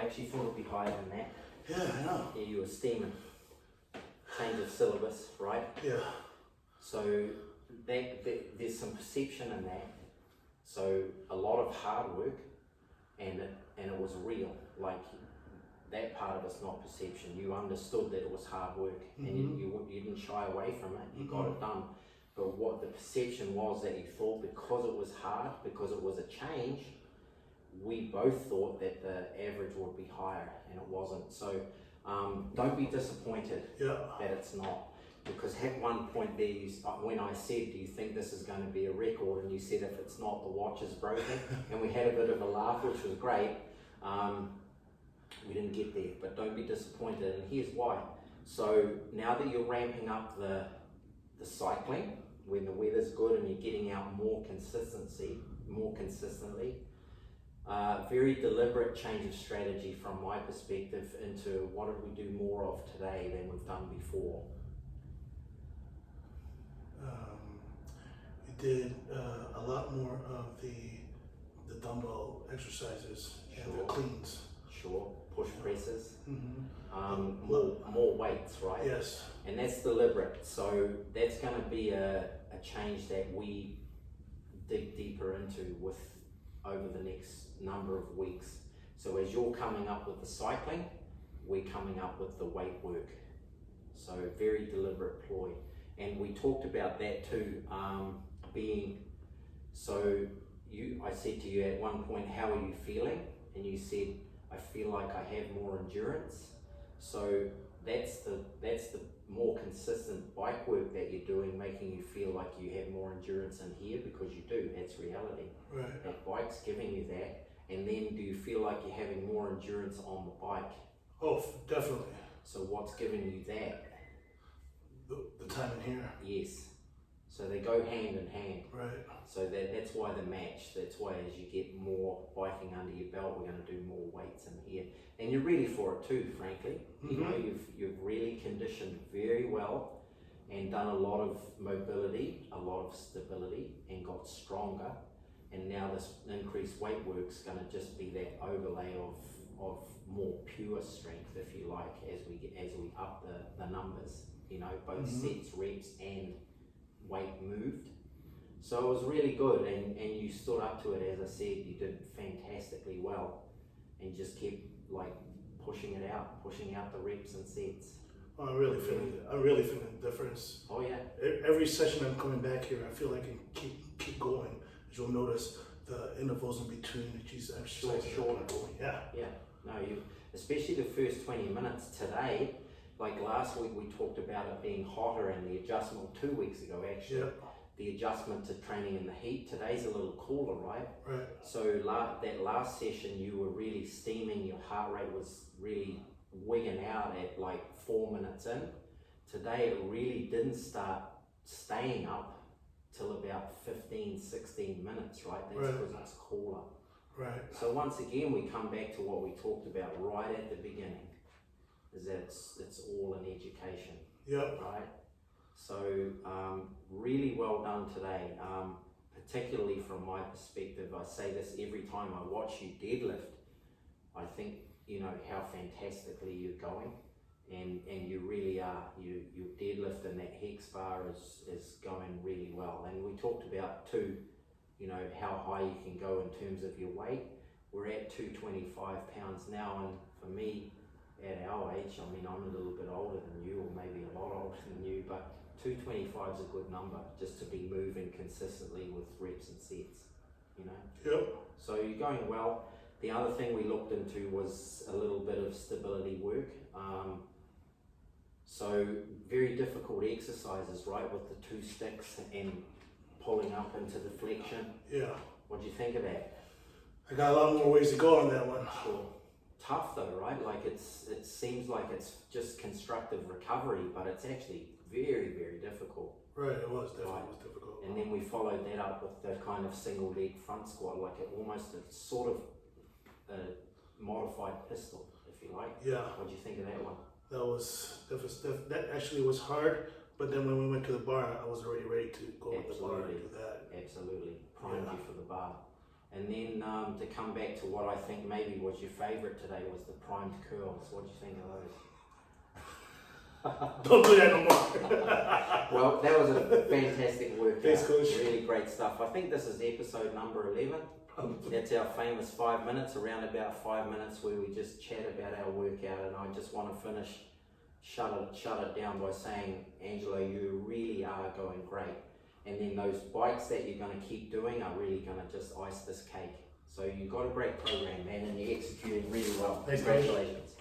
actually thought it'd be higher than that. Yeah, I know. Yeah, you were steaming. Change of syllabus, right? Yeah. So there's some perception in that. So a lot of hard work, and it was real. Like that part of it's not perception. You understood that it was hard work, and you didn't shy away from it. You got it done. But what the perception was that you thought, because it was hard, because it was a change, we both thought that the average would be higher, and it wasn't. So don't be disappointed that it's not. Because at one point there, when I said, do you think this is going to be a record? And you said, if it's not, the watch is broken. And we had a bit of a laugh, which was great. We didn't get there, but don't be disappointed. And here's why. So now that you're ramping up the cycling, when the weather's good and you're getting out more consistently, very deliberate change of strategy from my perspective into what did we do more of today than we've done before. We did a lot more of the dumbbell exercises and the cleans. Sure, push presses, more weights, right? Yes. And that's deliberate. So that's going to be a change that we dig deeper into over the next number of weeks. So as you're coming up with the cycling, we're coming up with the weight work. So very deliberate ploy. And we talked about that too, I said to you at one point, how are you feeling? And you said, I feel like I have more endurance. So that's the more consistent bike work that you're doing, making you feel like you have more endurance in here, because you do. That's reality. Right. That bike's giving you that. And then do you feel like you're having more endurance on the bike? Oh, definitely. So what's giving you that? The time in here. Yes. So they go hand in hand. Right. So that's why the match. That's why as you get more biking under your belt, we're going to do more weights in here. And you're ready for it too, frankly. You know, you've really conditioned very well and done a lot of mobility, a lot of stability, and got stronger. And now this increased weight work's going to just be that overlay of more pure strength, if you like, as we up the numbers. You know, both sets, reps, and weight moved. So it was really good, and you stood up to it. As I said, you did fantastically well, and just kept like pushing out the reps and sets. Oh, I'm really feeling the difference. Oh yeah. Every session I'm coming back here, I feel like I can keep going. As you'll notice, the intervals in between each exercise. Sure. Yeah. Yeah. No, especially the first 20 minutes today. Like last week, we talked about it being hotter, and the adjustment 2 weeks ago actually. Yep. The adjustment to training in the heat. Today's a little cooler, right? Right. So that last session, you were really steaming. Your heart rate was really wigging out at like 4 minutes in. Today, it really didn't start staying up till about 15, 16 minutes, right? That's because it's cooler. Right. So once again, we come back to what we talked about right at the beginning, is that it's all an education. Yep. Right? So really well done today, particularly from my perspective. I say this every time I watch you deadlift. I think, you know, how fantastically you're going, and you really are. Your deadlift and that hex bar is going really well. And we talked about too, you know, how high you can go in terms of your weight. We're at 225 pounds now, and for me, at our age, I mean, I'm a little bit older than you, or maybe a lot older than you, but 225 is a good number, just to be moving consistently with reps and sets, you know? Yep. So you're going well. The other thing we looked into was a little bit of stability work. So very difficult exercises, right, with the 2 sticks and pulling up into the flexion. Yeah. What do you think of that? I got a lot more ways to go on that one. Sure. Tough though, right? Like it seems like it's just constructive recovery, but it's actually very, very difficult. Right, it was definitely difficult. And then we followed that up with the kind of single leg front squat, like a sort of a modified pistol, if you like. Yeah. What do you think of that one? That actually was hard, but then when we went to the bar, I was already ready to go with the bar and do that. Absolutely. Primed you for the bar. And then to come back to what I think maybe was your favourite today was the primed curls. What do you think of those? Don't do that no more. Well, that was a fantastic workout. Thanks, Coach. Really great stuff. I think this is episode number 11. That's our famous 5 minutes, around about 5 minutes where we just chat about our workout. And I just want to finish, shut it down by saying, Angelo, you really are going great. And then those bikes that you're going to keep doing are really going to just ice this cake. So you've got a great program, man, and you're executing really well. Thanks, Congratulations.